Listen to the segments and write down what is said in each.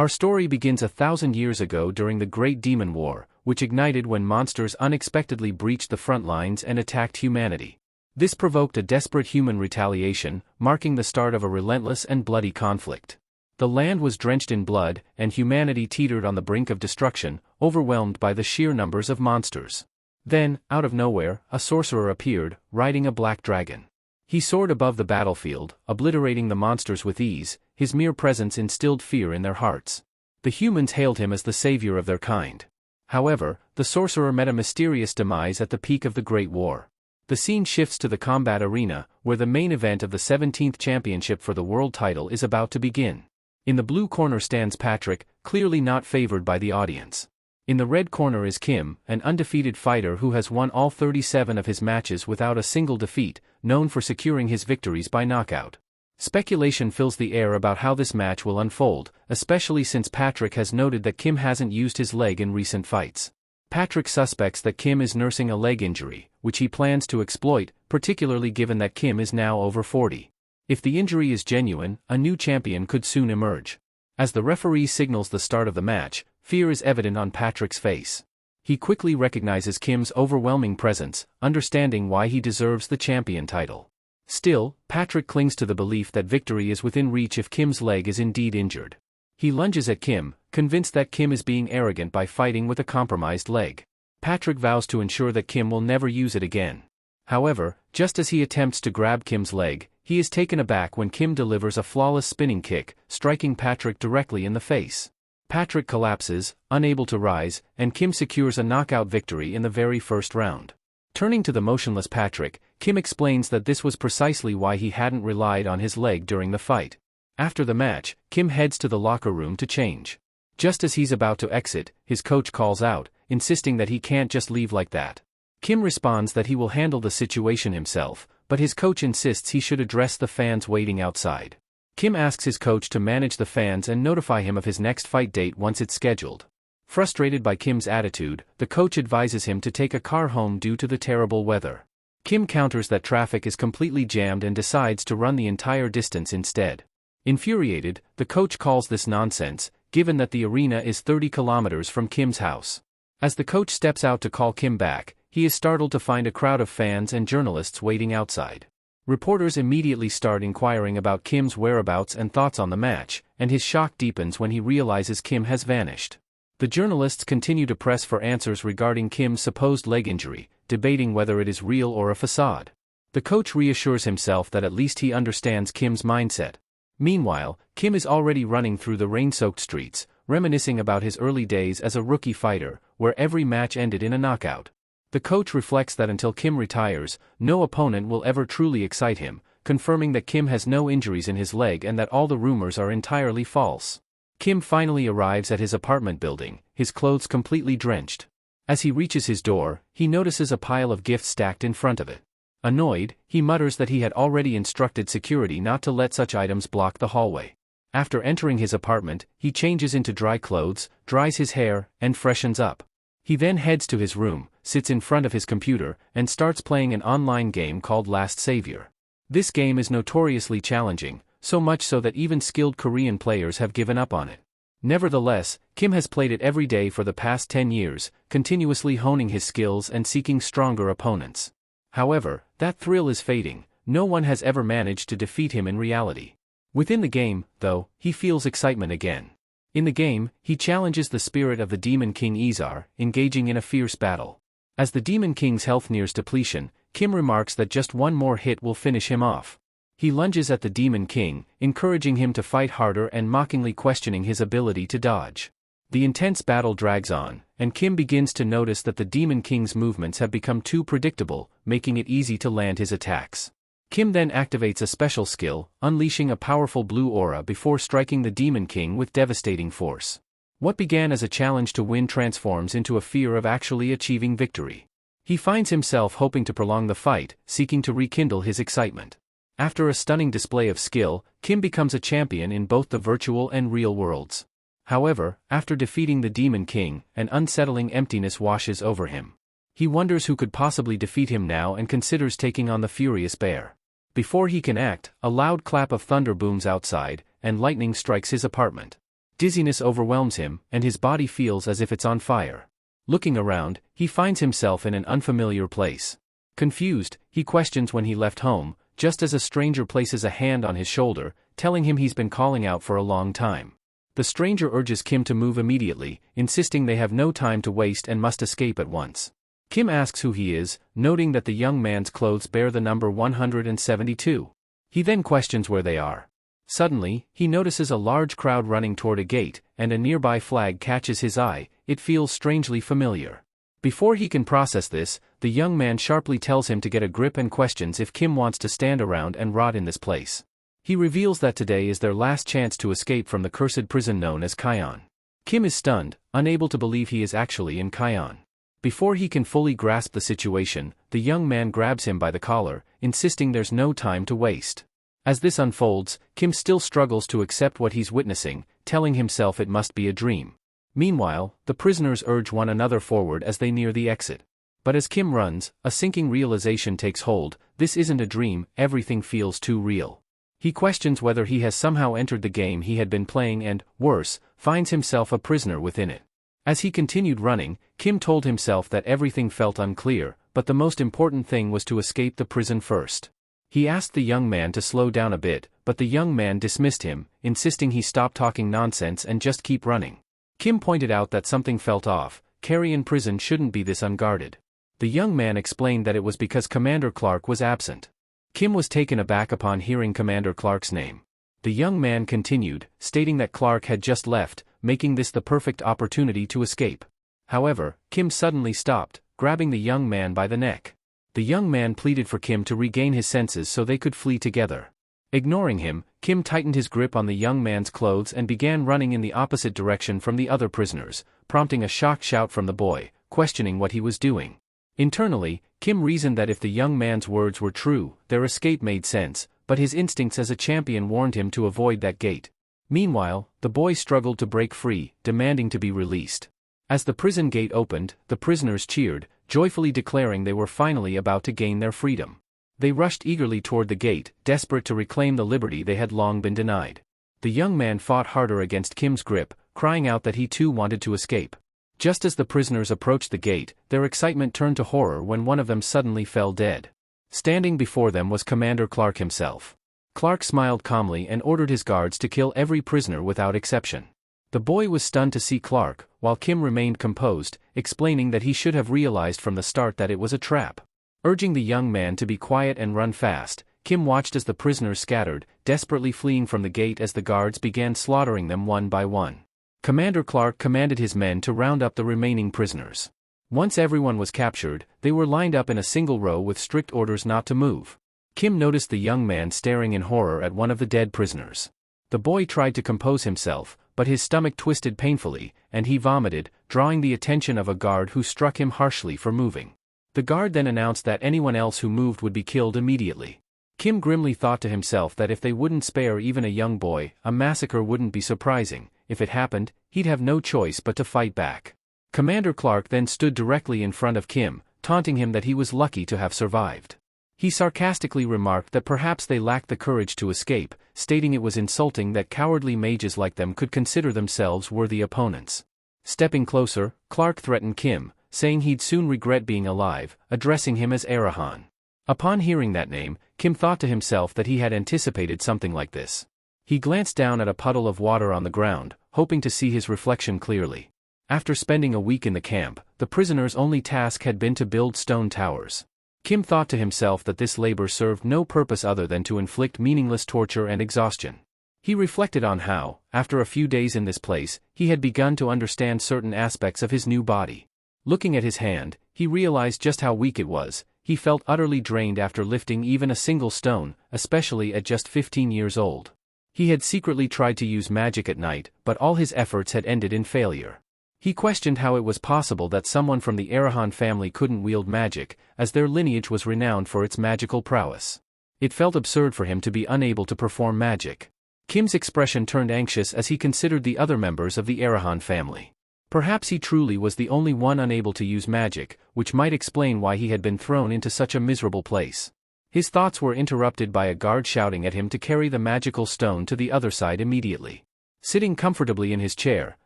Our story begins 1,000 years ago during the Great Demon War, which ignited when monsters unexpectedly breached the front lines and attacked humanity. This provoked a desperate human retaliation, marking the start of a relentless and bloody conflict. The land was drenched in blood, and humanity teetered on the brink of destruction, overwhelmed by the sheer numbers of monsters. Then, out of nowhere, a sorcerer appeared, riding a black dragon. He soared above the battlefield, obliterating the monsters with ease. His mere presence instilled fear in their hearts. The humans hailed him as the savior of their kind. However, the sorcerer met a mysterious demise at the peak of the Great War. The scene shifts to the combat arena, where the main event of the 17th championship for the world title is about to begin. In the blue corner stands Patrick, clearly not favored by the audience. In the red corner is Kim, an undefeated fighter who has won all 37 of his matches without a single defeat, known for securing his victories by knockout. Speculation fills the air about how this match will unfold, especially since Patrick has noted that Kim hasn't used his leg in recent fights. Patrick suspects that Kim is nursing a leg injury, which he plans to exploit, particularly given that Kim is now over 40. If the injury is genuine, a new champion could soon emerge. As the referee signals the start of the match, fear is evident on Patrick's face. He quickly recognizes Kim's overwhelming presence, understanding why he deserves the champion title. Still, Patrick clings to the belief that victory is within reach if Kim's leg is indeed injured. He lunges at Kim, convinced that Kim is being arrogant by fighting with a compromised leg. Patrick vows to ensure that Kim will never use it again. However, just as he attempts to grab Kim's leg, he is taken aback when Kim delivers a flawless spinning kick, striking Patrick directly in the face. Patrick collapses, unable to rise, and Kim secures a knockout victory in the very first round. Turning to the motionless Patrick, Kim explains that this was precisely why he hadn't relied on his leg during the fight. After the match, Kim heads to the locker room to change. Just as he's about to exit, his coach calls out, insisting that he can't just leave like that. Kim responds that he will handle the situation himself, but his coach insists he should address the fans waiting outside. Kim asks his coach to manage the fans and notify him of his next fight date once it's scheduled. Frustrated by Kim's attitude, the coach advises him to take a car home due to the terrible weather. Kim counters that traffic is completely jammed and decides to run the entire distance instead. Infuriated, the coach calls this nonsense, given that the arena is 30 kilometers from Kim's house. As the coach steps out to call Kim back, he is startled to find a crowd of fans and journalists waiting outside. Reporters immediately start inquiring about Kim's whereabouts and thoughts on the match, and his shock deepens when he realizes Kim has vanished. The journalists continue to press for answers regarding Kim's supposed leg injury, debating whether it is real or a facade. The coach reassures himself that at least he understands Kim's mindset. Meanwhile, Kim is already running through the rain-soaked streets, reminiscing about his early days as a rookie fighter, where every match ended in a knockout. The coach reflects that until Kim retires, no opponent will ever truly excite him, confirming that Kim has no injuries in his leg and that all the rumors are entirely false. Kim finally arrives at his apartment building, his clothes completely drenched. As he reaches his door, he notices a pile of gifts stacked in front of it. Annoyed, he mutters that he had already instructed security not to let such items block the hallway. After entering his apartment, he changes into dry clothes, dries his hair, and freshens up. He then heads to his room, sits in front of his computer, and starts playing an online game called Last Savior. This game is notoriously challenging, so much so that even skilled Korean players have given up on it. Nevertheless, Kim has played it every day for the past 10 years, continuously honing his skills and seeking stronger opponents. However, that thrill is fading. No one has ever managed to defeat him in reality. Within the game, though, he feels excitement again. In the game, he challenges the spirit of the Demon King Izar, engaging in a fierce battle. As the Demon King's health nears depletion, Kim remarks that just one more hit will finish him off. He lunges at the Demon King, encouraging him to fight harder and mockingly questioning his ability to dodge. The intense battle drags on, and Kim begins to notice that the Demon King's movements have become too predictable, making it easy to land his attacks. Kim then activates a special skill, unleashing a powerful blue aura before striking the Demon King with devastating force. What began as a challenge to win transforms into a fear of actually achieving victory. He finds himself hoping to prolong the fight, seeking to rekindle his excitement. After a stunning display of skill, Kim becomes a champion in both the virtual and real worlds. However, after defeating the Demon King, an unsettling emptiness washes over him. He wonders who could possibly defeat him now and considers taking on the furious bear. Before he can act, a loud clap of thunder booms outside, and lightning strikes his apartment. Dizziness overwhelms him, and his body feels as if it's on fire. Looking around, he finds himself in an unfamiliar place. Confused, he questions when he left home, just as a stranger places a hand on his shoulder, telling him he's been calling out for a long time. The stranger urges Kim to move immediately, insisting they have no time to waste and must escape at once. Kim asks who he is, noting that the young man's clothes bear the number 172. He then questions where they are. Suddenly, he notices a large crowd running toward a gate, and a nearby flag catches his eye. It feels strangely familiar. Before he can process this, the young man sharply tells him to get a grip and questions if Kim wants to stand around and rot in this place. He reveals that today is their last chance to escape from the cursed prison known as Kion. Kim is stunned, unable to believe he is actually in Kion. Before he can fully grasp the situation, the young man grabs him by the collar, insisting there's no time to waste. As this unfolds, Kim still struggles to accept what he's witnessing, telling himself it must be a dream. Meanwhile, the prisoners urge one another forward as they near the exit. But as Kim runs, a sinking realization takes hold: this isn't a dream, everything feels too real. He questions whether he has somehow entered the game he had been playing and, worse, finds himself a prisoner within it. As he continued running, Kim told himself that everything felt unclear, but the most important thing was to escape the prison first. He asked the young man to slow down a bit, but the young man dismissed him, insisting he stop talking nonsense and just keep running. Kim pointed out that something felt off. Carrie in prison shouldn't be this unguarded. The young man explained that it was because Commander Clark was absent. Kim was taken aback upon hearing Commander Clark's name. The young man continued, stating that Clark had just left, making this the perfect opportunity to escape. However, Kim suddenly stopped, grabbing the young man by the neck. The young man pleaded for Kim to regain his senses so they could flee together. Ignoring him, Kim tightened his grip on the young man's clothes and began running in the opposite direction from the other prisoners, prompting a shocked shout from the boy, questioning what he was doing. Internally, Kim reasoned that if the young man's words were true, their escape made sense, but his instincts as a champion warned him to avoid that gate. Meanwhile, the boy struggled to break free, demanding to be released. As the prison gate opened, the prisoners cheered, joyfully declaring they were finally about to gain their freedom. They rushed eagerly toward the gate, desperate to reclaim the liberty they had long been denied. The young man fought harder against Kim's grip, crying out that he too wanted to escape. Just as the prisoners approached the gate, their excitement turned to horror when one of them suddenly fell dead. Standing before them was Commander Clark himself. Clark smiled calmly and ordered his guards to kill every prisoner without exception. The boy was stunned to see Clark, while Kim remained composed, explaining that he should have realized from the start that it was a trap. Urging the young man to be quiet and run fast, Kim watched as the prisoners scattered, desperately fleeing from the gate as the guards began slaughtering them one by one. Commander Clark commanded his men to round up the remaining prisoners. Once everyone was captured, they were lined up in a single row with strict orders not to move. Kim noticed the young man staring in horror at one of the dead prisoners. The boy tried to compose himself, but his stomach twisted painfully, and he vomited, drawing the attention of a guard who struck him harshly for moving. The guard then announced that anyone else who moved would be killed immediately. Kim grimly thought to himself that if they wouldn't spare even a young boy, a massacre wouldn't be surprising. If it happened, he'd have no choice but to fight back. Commander Clark then stood directly in front of Kim, taunting him that he was lucky to have survived. He sarcastically remarked that perhaps they lacked the courage to escape, stating it was insulting that cowardly mages like them could consider themselves worthy opponents. Stepping closer, Clark threatened Kim, saying he'd soon regret being alive, addressing him as Arahan. Upon hearing that name, Kim thought to himself that he had anticipated something like this. He glanced down at a puddle of water on the ground, hoping to see his reflection clearly. After spending a week in the camp, the prisoners' only task had been to build stone towers. Kim thought to himself that this labor served no purpose other than to inflict meaningless torture and exhaustion. He reflected on how, after a few days in this place, he had begun to understand certain aspects of his new body. Looking at his hand, he realized just how weak it was. He felt utterly drained after lifting even a single stone, especially at just 15 years old. He had secretly tried to use magic at night, but all his efforts had ended in failure. He questioned how it was possible that someone from the Arahan family couldn't wield magic, as their lineage was renowned for its magical prowess. It felt absurd for him to be unable to perform magic. Kim's expression turned anxious as he considered the other members of the Arahan family. Perhaps he truly was the only one unable to use magic, which might explain why he had been thrown into such a miserable place. His thoughts were interrupted by a guard shouting at him to carry the magical stone to the other side immediately. Sitting comfortably in his chair,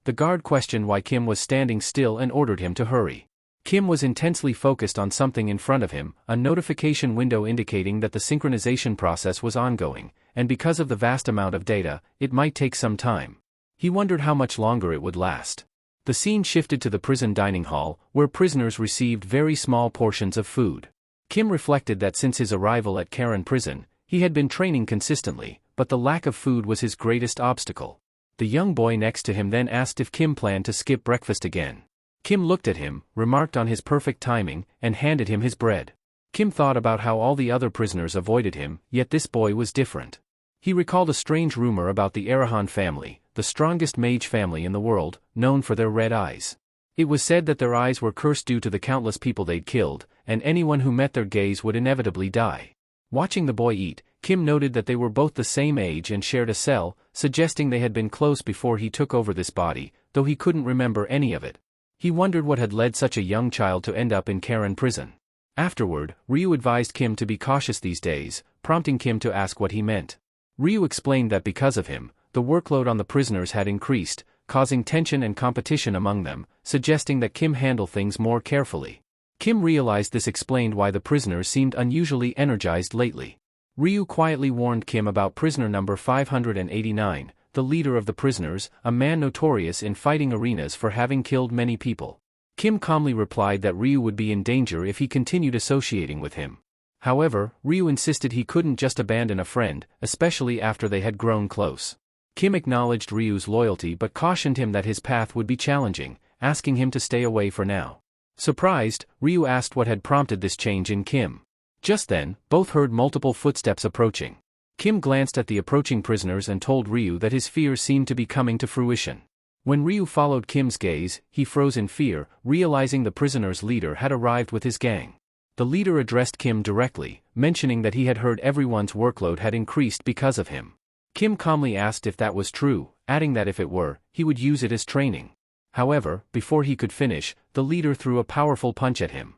the guard questioned why Kim was standing still and ordered him to hurry. Kim was intensely focused on something in front of him, a notification window indicating that the synchronization process was ongoing, and because of the vast amount of data, it might take some time. He wondered how much longer it would last. The scene shifted to the prison dining hall, where prisoners received very small portions of food. Kim reflected that since his arrival at Karen prison, he had been training consistently, but the lack of food was his greatest obstacle. The young boy next to him then asked if Kim planned to skip breakfast again. Kim looked at him, remarked on his perfect timing, and handed him his bread. Kim thought about how all the other prisoners avoided him, yet this boy was different. He recalled a strange rumor about the Arahan family, the strongest mage family in the world, known for their red eyes. It was said that their eyes were cursed due to the countless people they'd killed, and anyone who met their gaze would inevitably die. Watching the boy eat, Kim noted that they were both the same age and shared a cell, suggesting they had been close before he took over this body, though he couldn't remember any of it. He wondered what had led such a young child to end up in Karen prison. Afterward, Ryu advised Kim to be cautious these days, prompting Kim to ask what he meant. Ryu explained that because of him, the workload on the prisoners had increased, causing tension and competition among them, suggesting that Kim handle things more carefully. Kim realized this explained why the prisoners seemed unusually energized lately. Ryu quietly warned Kim about prisoner number 589, the leader of the prisoners, a man notorious in fighting arenas for having killed many people. Kim calmly replied that Ryu would be in danger if he continued associating with him. However, Ryu insisted he couldn't just abandon a friend, especially after they had grown close. Kim acknowledged Ryu's loyalty but cautioned him that his path would be challenging, asking him to stay away for now. Surprised, Ryu asked what had prompted this change in Kim. Just then, both heard multiple footsteps approaching. Kim glanced at the approaching prisoners and told Ryu that his fears seemed to be coming to fruition. When Ryu followed Kim's gaze, he froze in fear, realizing the prisoner's leader had arrived with his gang. The leader addressed Kim directly, mentioning that he had heard everyone's workload had increased because of him. Kim calmly asked if that was true, adding that if it were, he would use it as training. However, before he could finish, the leader threw a powerful punch at him.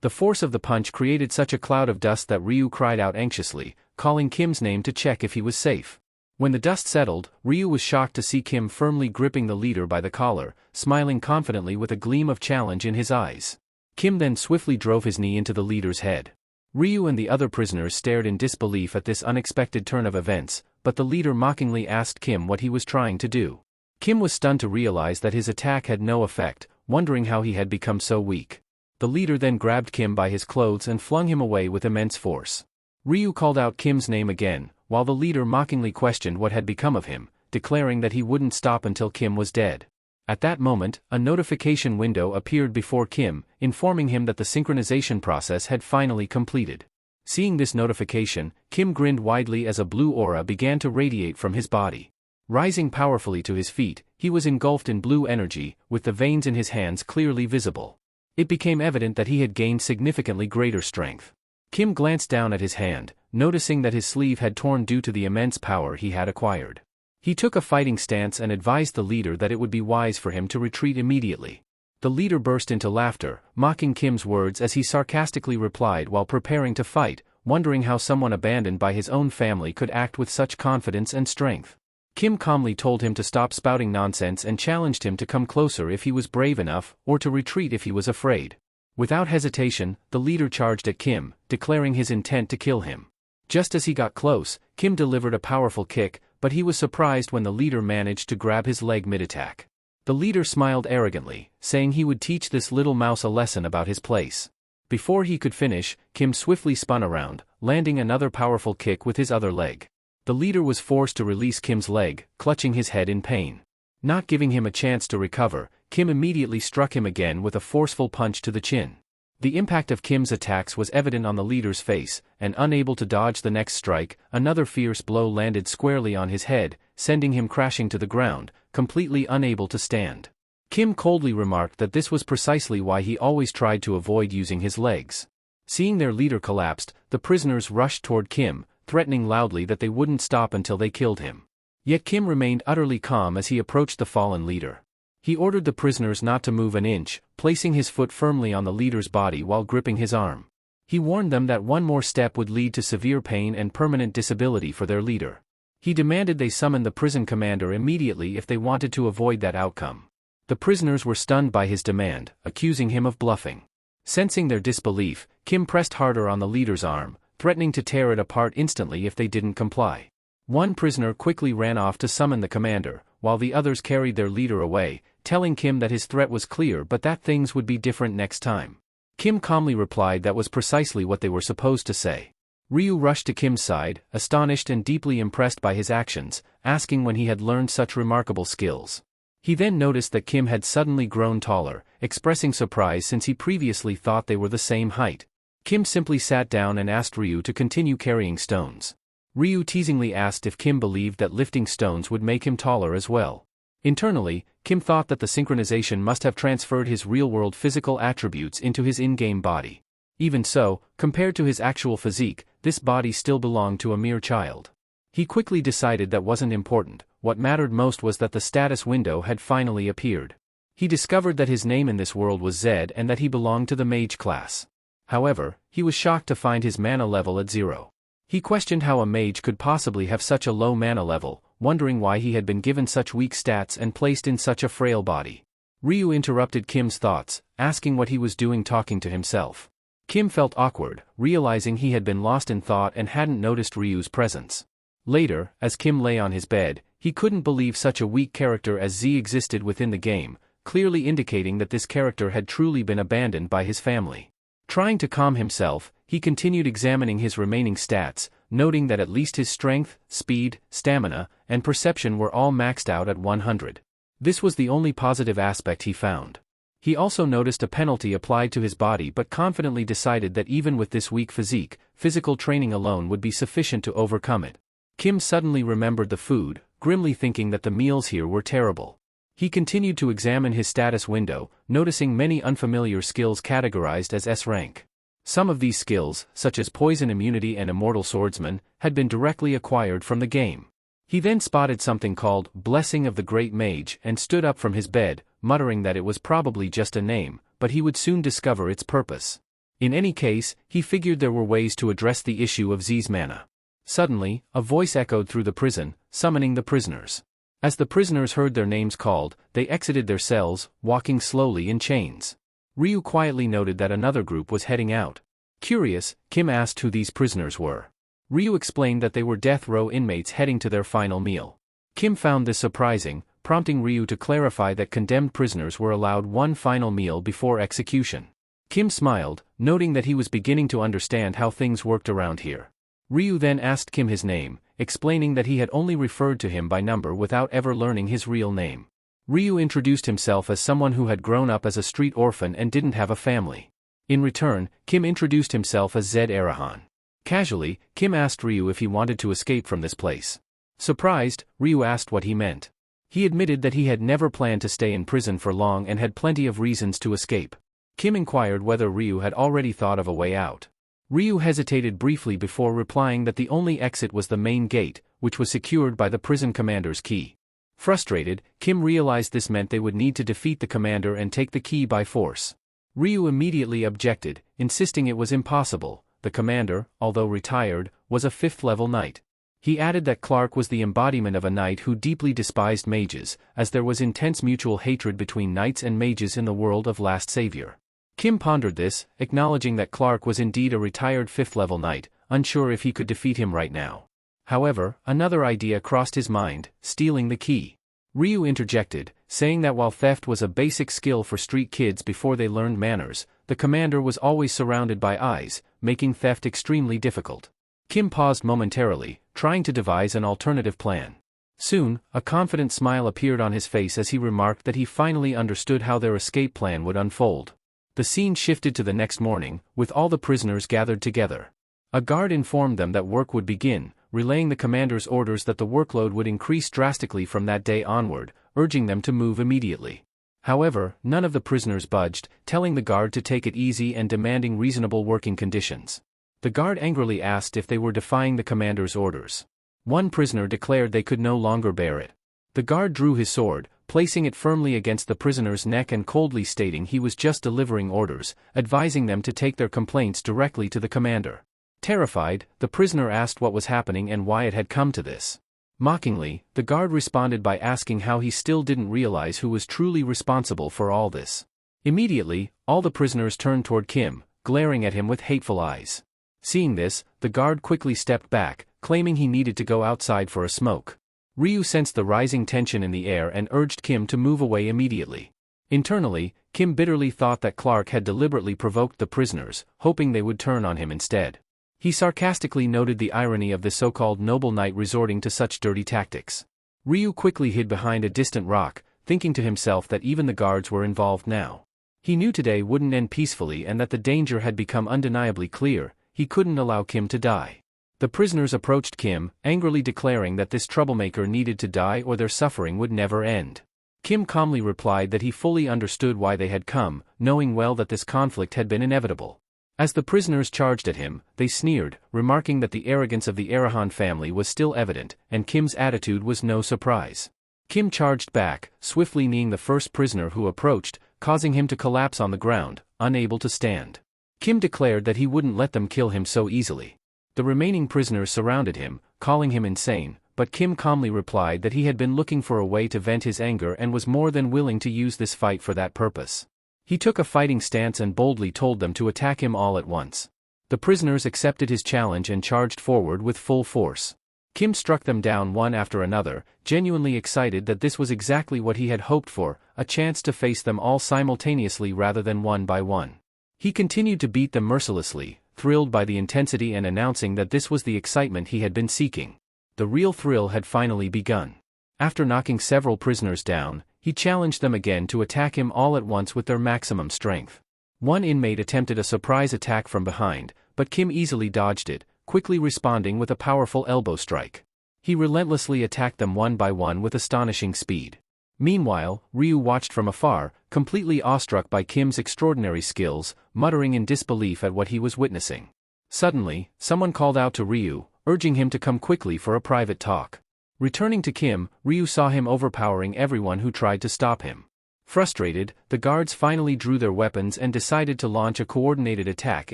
The force of the punch created such a cloud of dust that Ryu cried out anxiously, calling Kim's name to check if he was safe. When the dust settled, Ryu was shocked to see Kim firmly gripping the leader by the collar, smiling confidently with a gleam of challenge in his eyes. Kim then swiftly drove his knee into the leader's head. Ryu and the other prisoners stared in disbelief at this unexpected turn of events, but the leader mockingly asked Kim what he was trying to do. Kim was stunned to realize that his attack had no effect, wondering how he had become so weak. The leader then grabbed Kim by his clothes and flung him away with immense force. Ryu called out Kim's name again, while the leader mockingly questioned what had become of him, declaring that he wouldn't stop until Kim was dead. At that moment, a notification window appeared before Kim, informing him that the synchronization process had finally completed. Seeing this notification, Kim grinned widely as a blue aura began to radiate from his body. Rising powerfully to his feet, he was engulfed in blue energy, with the veins in his hands clearly visible. It became evident that he had gained significantly greater strength. Kim glanced down at his hand, noticing that his sleeve had torn due to the immense power he had acquired. He took a fighting stance and advised the leader that it would be wise for him to retreat immediately. The leader burst into laughter, mocking Kim's words as he sarcastically replied while preparing to fight, wondering how someone abandoned by his own family could act with such confidence and strength. Kim calmly told him to stop spouting nonsense and challenged him to come closer if he was brave enough, or to retreat if he was afraid. Without hesitation, the leader charged at Kim, declaring his intent to kill him. Just as he got close, Kim delivered a powerful kick, but he was surprised when the leader managed to grab his leg mid-attack. The leader smiled arrogantly, saying he would teach this little mouse a lesson about his place. Before he could finish, Kim swiftly spun around, landing another powerful kick with his other leg. The leader was forced to release Kim's leg, clutching his head in pain. Not giving him a chance to recover, Kim immediately struck him again with a forceful punch to the chin. The impact of Kim's attacks was evident on the leader's face, and unable to dodge the next strike, another fierce blow landed squarely on his head, sending him crashing to the ground, completely unable to stand. Kim coldly remarked that this was precisely why he always tried to avoid using his legs. Seeing their leader collapsed, the prisoners rushed toward Kim, threatening loudly that they wouldn't stop until they killed him. Yet Kim remained utterly calm as he approached the fallen leader. He ordered the prisoners not to move an inch, placing his foot firmly on the leader's body while gripping his arm. He warned them that one more step would lead to severe pain and permanent disability for their leader. He demanded they summon the prison commander immediately if they wanted to avoid that outcome. The prisoners were stunned by his demand, accusing him of bluffing. Sensing their disbelief, Kim pressed harder on the leader's arm, threatening to tear it apart instantly if they didn't comply. One prisoner quickly ran off to summon the commander, while the others carried their leader away, telling Kim that his threat was clear but that things would be different next time. Kim calmly replied that was precisely what they were supposed to say. Ryu rushed to Kim's side, astonished and deeply impressed by his actions, asking when he had learned such remarkable skills. He then noticed that Kim had suddenly grown taller, expressing surprise since he previously thought they were the same height. Kim simply sat down and asked Ryu to continue carrying stones. Ryu teasingly asked if Kim believed that lifting stones would make him taller as well. Internally, Kim thought that the synchronization must have transferred his real-world physical attributes into his in-game body. Even so, compared to his actual physique, this body still belonged to a mere child. He quickly decided that wasn't important. What mattered most was that the status window had finally appeared. He discovered that his name in this world was Zed and that he belonged to the Mage class. However, he was shocked to find his mana level at 0. He questioned how a mage could possibly have such a low mana level, wondering why he had been given such weak stats and placed in such a frail body. Ryu interrupted Kim's thoughts, asking what he was doing talking to himself. Kim felt awkward, realizing he had been lost in thought and hadn't noticed Ryu's presence. Later, as Kim lay on his bed, he couldn't believe such a weak character as Z existed within the game, clearly indicating that this character had truly been abandoned by his family. Trying to calm himself, he continued examining his remaining stats, noting that at least his strength, speed, stamina, and perception were all maxed out at 100. This was the only positive aspect he found. He also noticed a penalty applied to his body but confidently decided that even with this weak physique, physical training alone would be sufficient to overcome it. Kim suddenly remembered the food, grimly thinking that the meals here were terrible. He continued to examine his status window, noticing many unfamiliar skills categorized as S rank. Some of these skills, such as Poison Immunity and Immortal Swordsman, had been directly acquired from the game. He then spotted something called Blessing of the Great Mage and stood up from his bed, muttering that it was probably just a name, but he would soon discover its purpose. In any case, he figured there were ways to address the issue of Z's mana. Suddenly, a voice echoed through the prison, summoning the prisoners. As the prisoners heard their names called, they exited their cells, walking slowly in chains. Ryu quietly noted that another group was heading out. Curious, Kim asked who these prisoners were. Ryu explained that they were death row inmates heading to their final meal. Kim found this surprising, prompting Ryu to clarify that condemned prisoners were allowed one final meal before execution. Kim smiled, noting that he was beginning to understand how things worked around here. Ryu then asked Kim his name, explaining that he had only referred to him by number without ever learning his real name. Ryu introduced himself as someone who had grown up as a street orphan and didn't have a family. In return, Kim introduced himself as Zed Arahan. Casually, Kim asked Ryu if he wanted to escape from this place. Surprised, Ryu asked what he meant. He admitted that he had never planned to stay in prison for long and had plenty of reasons to escape. Kim inquired whether Ryu had already thought of a way out. Ryu hesitated briefly before replying that the only exit was the main gate, which was secured by the prison commander's key. Frustrated, Kim realized this meant they would need to defeat the commander and take the key by force. Ryu immediately objected, insisting it was impossible. The commander, although retired, was a 5th-level knight. He added that Clark was the embodiment of a knight who deeply despised mages, as there was intense mutual hatred between knights and mages in the world of Last Savior. Kim pondered this, acknowledging that Clark was indeed a retired 5th-level knight, unsure if he could defeat him right now. However, another idea crossed his mind: stealing the key. Ryu interjected, saying that while theft was a basic skill for street kids before they learned manners, the commander was always surrounded by eyes, making theft extremely difficult. Kim paused momentarily, trying to devise an alternative plan. Soon, a confident smile appeared on his face as he remarked that he finally understood how their escape plan would unfold. The scene shifted to the next morning, with all the prisoners gathered together. A guard informed them that work would begin, relaying the commander's orders that the workload would increase drastically from that day onward, urging them to move immediately. However, none of the prisoners budged, telling the guard to take it easy and demanding reasonable working conditions. The guard angrily asked if they were defying the commander's orders. One prisoner declared they could no longer bear it. The guard drew his sword, placing it firmly against the prisoner's neck and coldly stating he was just delivering orders, advising them to take their complaints directly to the commander. Terrified, the prisoner asked what was happening and why it had come to this. Mockingly, the guard responded by asking how he still didn't realize who was truly responsible for all this. Immediately, all the prisoners turned toward Kim, glaring at him with hateful eyes. Seeing this, the guard quickly stepped back, claiming he needed to go outside for a smoke. Ryu sensed the rising tension in the air and urged Kim to move away immediately. Internally, Kim bitterly thought that Clark had deliberately provoked the prisoners, hoping they would turn on him instead. He sarcastically noted the irony of the so-called noble knight resorting to such dirty tactics. Ryu quickly hid behind a distant rock, thinking to himself that even the guards were involved now. He knew today wouldn't end peacefully and that the danger had become undeniably clear. He couldn't allow Kim to die. The prisoners approached Kim, angrily declaring that this troublemaker needed to die or their suffering would never end. Kim calmly replied that he fully understood why they had come, knowing well that this conflict had been inevitable. As the prisoners charged at him, they sneered, remarking that the arrogance of the Arahan family was still evident, and Kim's attitude was no surprise. Kim charged back, swiftly kneeing the first prisoner who approached, causing him to collapse on the ground, unable to stand. Kim declared that he wouldn't let them kill him so easily. The remaining prisoners surrounded him, calling him insane, but Kim calmly replied that he had been looking for a way to vent his anger and was more than willing to use this fight for that purpose. He took a fighting stance and boldly told them to attack him all at once. The prisoners accepted his challenge and charged forward with full force. Kim struck them down one after another, genuinely excited that this was exactly what he had hoped for, a chance to face them all simultaneously rather than one by one. He continued to beat them mercilessly, thrilled by the intensity and announcing that this was the excitement he had been seeking. The real thrill had finally begun. After knocking several prisoners down, he challenged them again to attack him all at once with their maximum strength. One inmate attempted a surprise attack from behind, but Kim easily dodged it, quickly responding with a powerful elbow strike. He relentlessly attacked them one by one with astonishing speed. Meanwhile, Ryu watched from afar, completely awestruck by Kim's extraordinary skills, muttering in disbelief at what he was witnessing. Suddenly, someone called out to Ryu, urging him to come quickly for a private talk. Returning to Kim, Ryu saw him overpowering everyone who tried to stop him. Frustrated, the guards finally drew their weapons and decided to launch a coordinated attack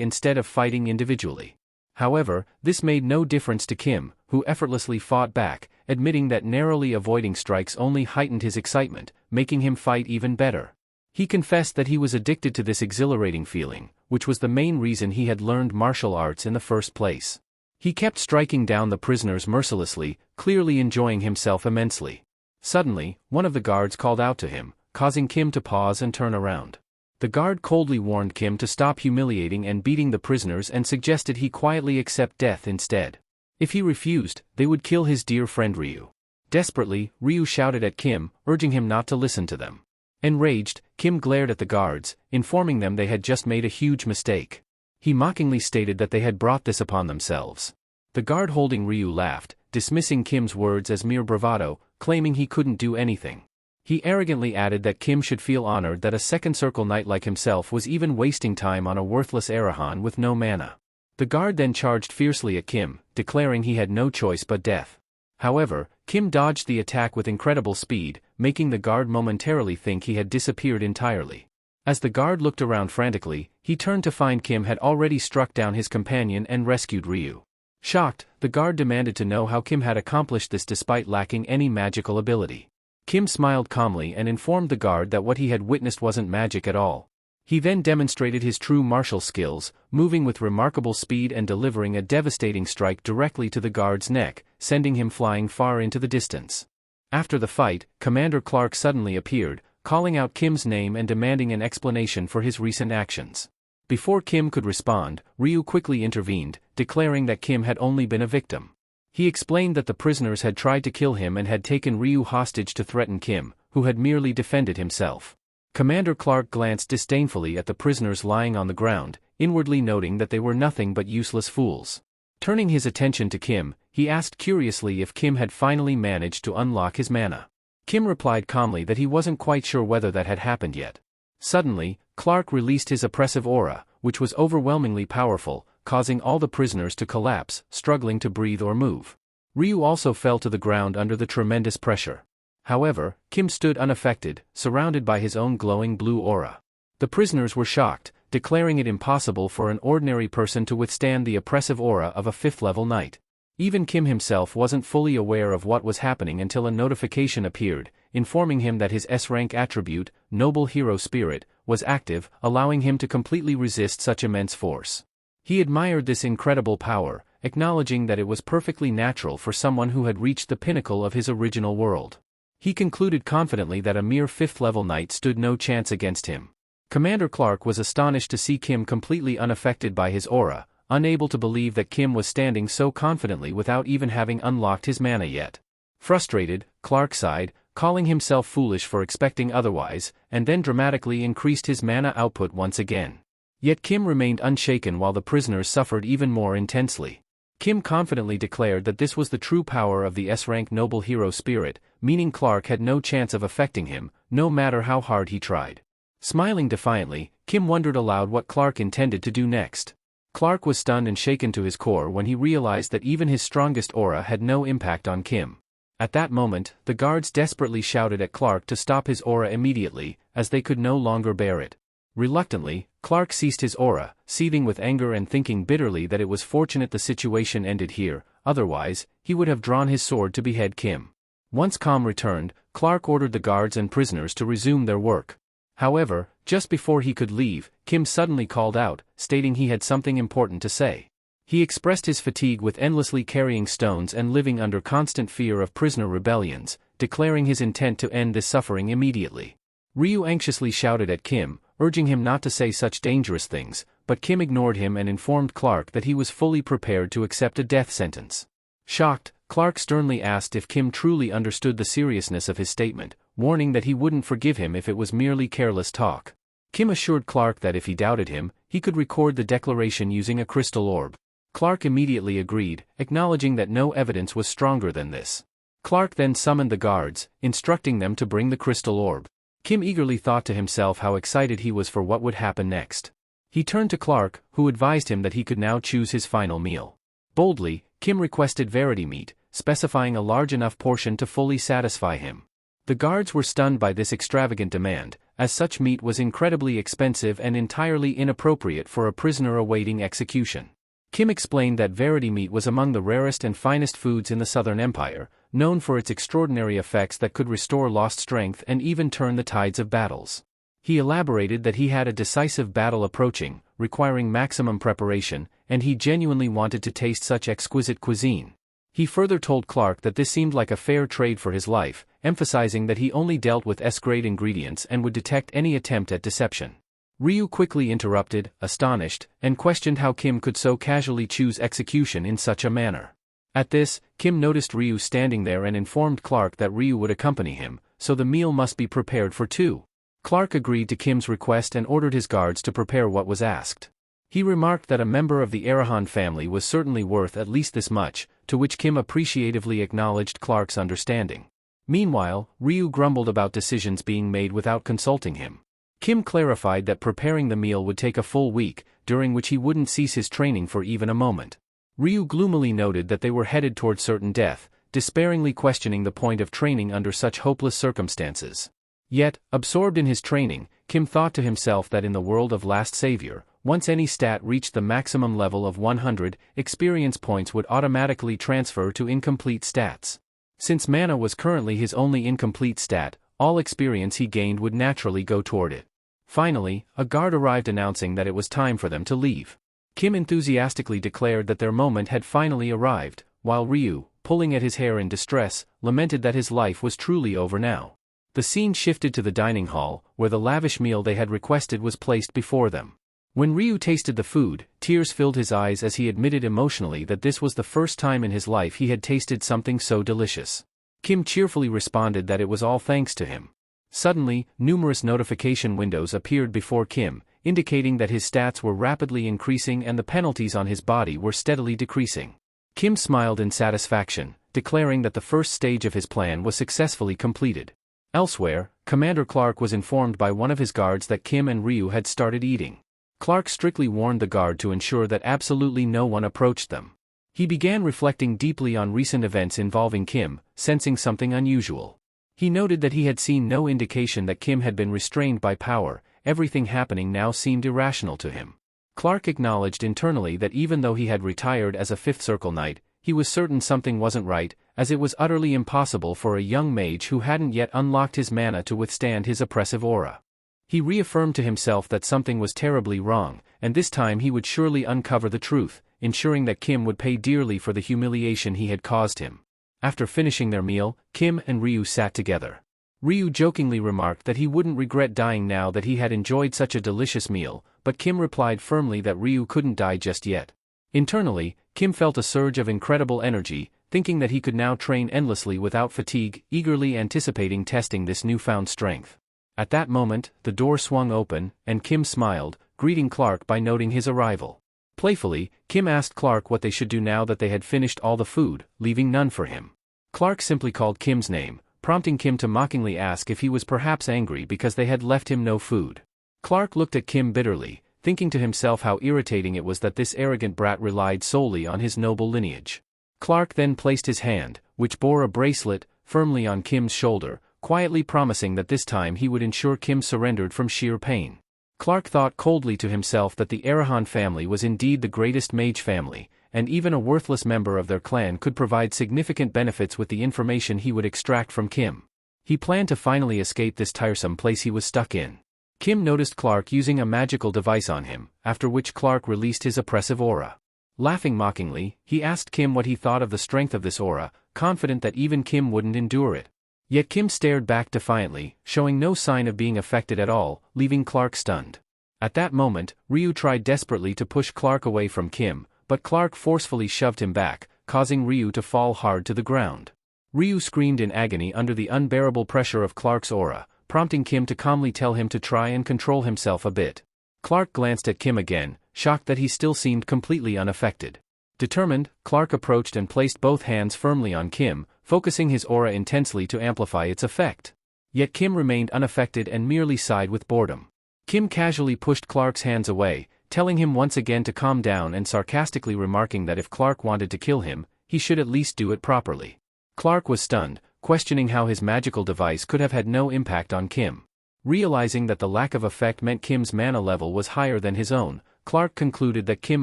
instead of fighting individually. However, this made no difference to Kim, who effortlessly fought back, admitting that narrowly avoiding strikes only heightened his excitement, making him fight even better. He confessed that he was addicted to this exhilarating feeling, which was the main reason he had learned martial arts in the first place. He kept striking down the prisoners mercilessly, clearly enjoying himself immensely. Suddenly, one of the guards called out to him, causing Kim to pause and turn around. The guard coldly warned Kim to stop humiliating and beating the prisoners and suggested he quietly accept death instead. If he refused, they would kill his dear friend Ryu. Desperately, Ryu shouted at Kim, urging him not to listen to them. Enraged, Kim glared at the guards, informing them they had just made a huge mistake. He mockingly stated that they had brought this upon themselves. The guard holding Ryu laughed, dismissing Kim's words as mere bravado, claiming he couldn't do anything. He arrogantly added that Kim should feel honored that a second circle knight like himself was even wasting time on a worthless Arahan with no mana. The guard then charged fiercely at Kim, declaring he had no choice but death. However, Kim dodged the attack with incredible speed, making the guard momentarily think he had disappeared entirely. As the guard looked around frantically, he turned to find Kim had already struck down his companion and rescued Ryu. Shocked, the guard demanded to know how Kim had accomplished this despite lacking any magical ability. Kim smiled calmly and informed the guard that what he had witnessed wasn't magic at all. He then demonstrated his true martial skills, moving with remarkable speed and delivering a devastating strike directly to the guard's neck, sending him flying far into the distance. After the fight, Commander Clark suddenly appeared, calling out Kim's name and demanding an explanation for his recent actions. Before Kim could respond, Ryu quickly intervened, declaring that Kim had only been a victim. He explained that the prisoners had tried to kill him and had taken Ryu hostage to threaten Kim, who had merely defended himself. Commander Clark glanced disdainfully at the prisoners lying on the ground, inwardly noting that they were nothing but useless fools. Turning his attention to Kim, he asked curiously if Kim had finally managed to unlock his mana. Kim replied calmly that he wasn't quite sure whether that had happened yet. Suddenly, Clark released his oppressive aura, which was overwhelmingly powerful, causing all the prisoners to collapse, struggling to breathe or move. Ryu also fell to the ground under the tremendous pressure. However, Kim stood unaffected, surrounded by his own glowing blue aura. The prisoners were shocked, declaring it impossible for an ordinary person to withstand the oppressive aura of a fifth-level knight. Even Kim himself wasn't fully aware of what was happening until a notification appeared, informing him that his S-rank attribute, Noble Hero Spirit, was active, allowing him to completely resist such immense force. He admired this incredible power, acknowledging that it was perfectly natural for someone who had reached the pinnacle of his original world. He concluded confidently that a mere 5th-level knight stood no chance against him. Commander Clark was astonished to see Kim completely unaffected by his aura, unable to believe that Kim was standing so confidently without even having unlocked his mana yet. Frustrated, Clark sighed, calling himself foolish for expecting otherwise, and then dramatically increased his mana output once again. Yet Kim remained unshaken while the prisoners suffered even more intensely. Kim confidently declared that this was the true power of the S-rank Noble Hero Spirit, meaning Clark had no chance of affecting him, no matter how hard he tried. Smiling defiantly, Kim wondered aloud what Clark intended to do next. Clark was stunned and shaken to his core when he realized that even his strongest aura had no impact on Kim. At that moment, the guards desperately shouted at Clark to stop his aura immediately, as they could no longer bear it. Reluctantly, Clark ceased his aura, seething with anger and thinking bitterly that it was fortunate the situation ended here, otherwise, he would have drawn his sword to behead Kim. Once calm returned, Clark ordered the guards and prisoners to resume their work. However, just before he could leave, Kim suddenly called out, stating he had something important to say. He expressed his fatigue with endlessly carrying stones and living under constant fear of prisoner rebellions, declaring his intent to end this suffering immediately. Ryu anxiously shouted at Kim, urging him not to say such dangerous things, but Kim ignored him and informed Clark that he was fully prepared to accept a death sentence. Shocked, Clark sternly asked if Kim truly understood the seriousness of his statement, warning that he wouldn't forgive him if it was merely careless talk. Kim assured Clark that if he doubted him, he could record the declaration using a crystal orb. Clark immediately agreed, acknowledging that no evidence was stronger than this. Clark then summoned the guards, instructing them to bring the crystal orb. Kim eagerly thought to himself how excited he was for what would happen next. He turned to Clark, who advised him that he could now choose his final meal. Boldly, Kim requested verity meat, specifying a large enough portion to fully satisfy him. The guards were stunned by this extravagant demand, as such meat was incredibly expensive and entirely inappropriate for a prisoner awaiting execution. Kim explained that verity meat was among the rarest and finest foods in the Southern Empire, known for its extraordinary effects that could restore lost strength and even turn the tides of battles. He elaborated that he had a decisive battle approaching, requiring maximum preparation, and he genuinely wanted to taste such exquisite cuisine. He further told Clark that this seemed like a fair trade for his life, emphasizing that he only dealt with S-grade ingredients and would detect any attempt at deception. Ryu quickly interrupted, astonished, and questioned how Kim could so casually choose execution in such a manner. At this, Kim noticed Ryu standing there and informed Clark that Ryu would accompany him, so the meal must be prepared for two. Clark agreed to Kim's request and ordered his guards to prepare what was asked. He remarked that a member of the Arahan family was certainly worth at least this much, to which Kim appreciatively acknowledged Clark's understanding. Meanwhile, Ryu grumbled about decisions being made without consulting him. Kim clarified that preparing the meal would take a full week, during which he wouldn't cease his training for even a moment. Ryu gloomily noted that they were headed toward certain death, despairingly questioning the point of training under such hopeless circumstances. Yet, absorbed in his training, Kim thought to himself that in the world of Last Savior, once any stat reached the maximum level of 100, experience points would automatically transfer to incomplete stats. Since mana was currently his only incomplete stat, all experience he gained would naturally go toward it. Finally, a guard arrived announcing that it was time for them to leave. Kim enthusiastically declared that their moment had finally arrived, while Ryu, pulling at his hair in distress, lamented that his life was truly over now. The scene shifted to the dining hall, where the lavish meal they had requested was placed before them. When Ryu tasted the food, tears filled his eyes as he admitted emotionally that this was the first time in his life he had tasted something so delicious. Kim cheerfully responded that it was all thanks to him. Suddenly, numerous notification windows appeared before Kim, indicating that his stats were rapidly increasing and the penalties on his body were steadily decreasing. Kim smiled in satisfaction, declaring that the first stage of his plan was successfully completed. Elsewhere, Commander Clark was informed by one of his guards that Kim and Ryu had started eating. Clark strictly warned the guard to ensure that absolutely no one approached them. He began reflecting deeply on recent events involving Kim, sensing something unusual. He noted that he had seen no indication that Kim had been restrained by power. Everything happening now seemed irrational to him. Clark acknowledged internally that even though he had retired as a Fifth Circle Knight, He was certain something wasn't right, as it was utterly impossible for a young mage who hadn't yet unlocked his mana to withstand his oppressive aura. He reaffirmed to himself that something was terribly wrong, and this time he would surely uncover the truth, ensuring that Kim would pay dearly for the humiliation he had caused him. After finishing their meal, Kim and Ryu sat together. Ryu jokingly remarked that he wouldn't regret dying now that he had enjoyed such a delicious meal, but Kim replied firmly that Ryu couldn't die just yet. Internally, Kim felt a surge of incredible energy, thinking that he could now train endlessly without fatigue, eagerly anticipating testing this newfound strength. At that moment, the door swung open, and Kim smiled, greeting Clark by noting his arrival. Playfully, Kim asked Clark what they should do now that they had finished all the food, leaving none for him. Clark simply called Kim's name, prompting Kim to mockingly ask if he was perhaps angry because they had left him no food. Clark looked at Kim bitterly, thinking to himself how irritating it was that this arrogant brat relied solely on his noble lineage. Clark then placed his hand, which bore a bracelet, firmly on Kim's shoulder, quietly promising that this time he would ensure Kim surrendered from sheer pain. Clark thought coldly to himself that the Arahan family was indeed the greatest mage family, and even a worthless member of their clan could provide significant benefits with the information he would extract from Kim. He planned to finally escape this tiresome place he was stuck in. Kim noticed Clark using a magical device on him, after which Clark released his oppressive aura. Laughing mockingly, he asked Kim what he thought of the strength of this aura, confident that even Kim wouldn't endure it. Yet Kim stared back defiantly, showing no sign of being affected at all, leaving Clark stunned. At that moment, Ryu tried desperately to push Clark away from Kim, but Clark forcefully shoved him back, causing Ryu to fall hard to the ground. Ryu screamed in agony under the unbearable pressure of Clark's aura, prompting Kim to calmly tell him to try and control himself a bit. Clark glanced at Kim again, shocked that he still seemed completely unaffected. Determined, Clark approached and placed both hands firmly on Kim, focusing his aura intensely to amplify its effect. Yet Kim remained unaffected and merely sighed with boredom. Kim casually pushed Clark's hands away, telling him once again to calm down and sarcastically remarking that if Clark wanted to kill him, he should at least do it properly. Clark was stunned, questioning how his magical device could have had no impact on Kim. Realizing that the lack of effect meant Kim's mana level was higher than his own, Clark concluded that Kim